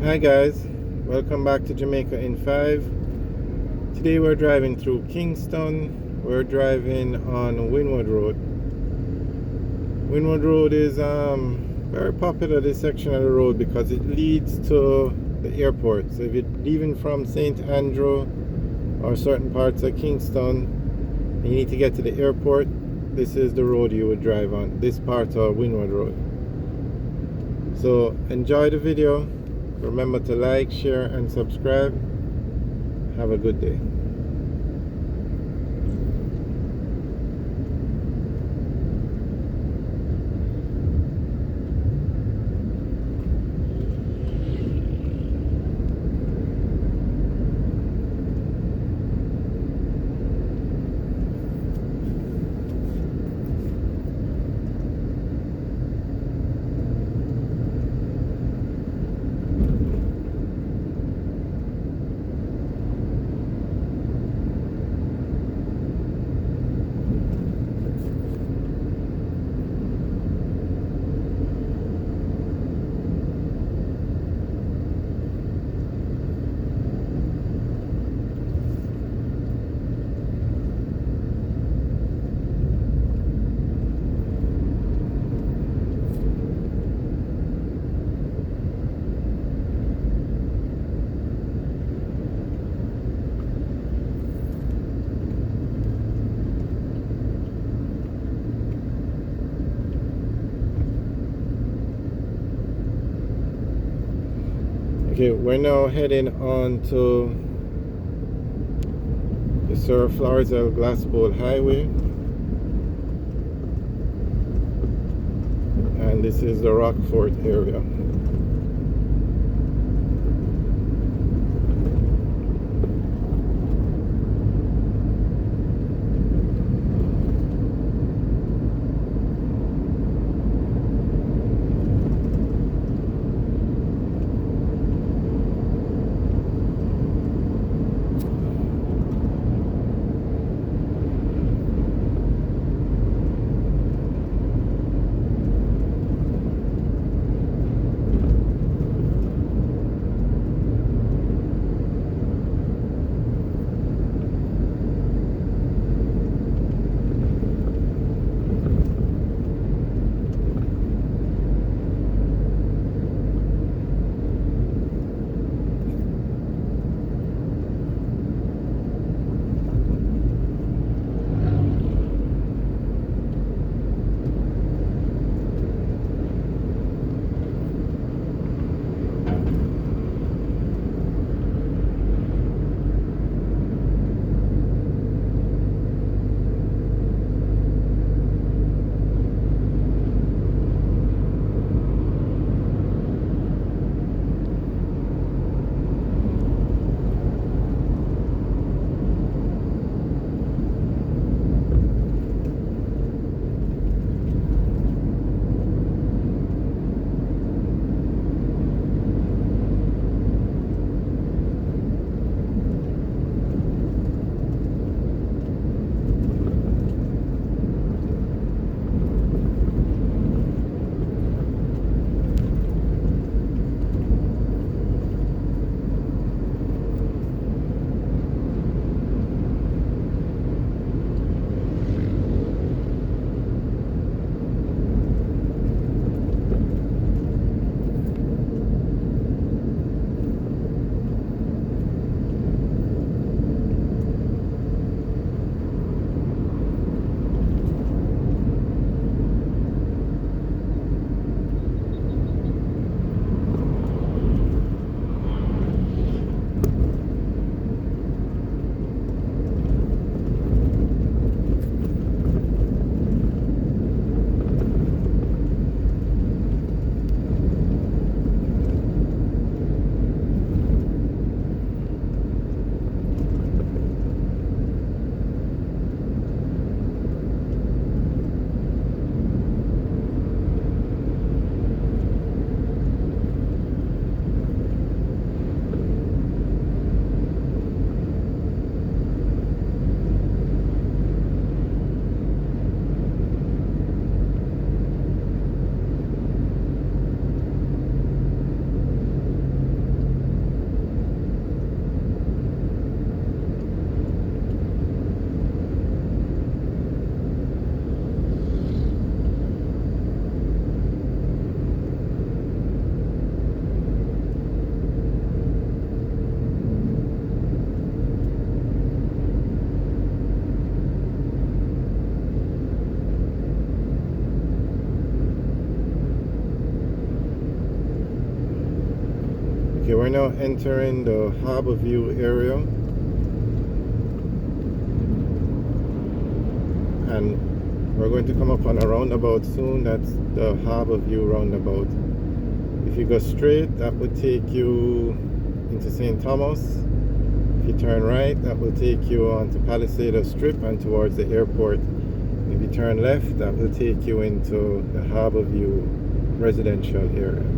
Hi guys, welcome back to Jamaica in 5. Today we're driving through Kingston. We're driving on Winwood Road. Winwood Road is very popular, this section of the road, because it leads to the airport. So if you're leaving from St. Andrew or certain parts of Kingston and you need to get to the airport, this is the road you would drive on, this part of Winwood Road. So enjoy the video. Remember to like, share, and subscribe. Have a good day. Okay, we're now heading on to the Sir Florizel Glassbowl Highway, and this is the Rockfort area. Okay, we're now entering the Harbor View area, and we're going to come up on a roundabout soon. That's the Harbor View roundabout. If you go straight, that would take you into St. Thomas. If you turn right, that will take you onto Palisades Strip and towards the airport. If you turn left, that will take you into the Harbor View residential area.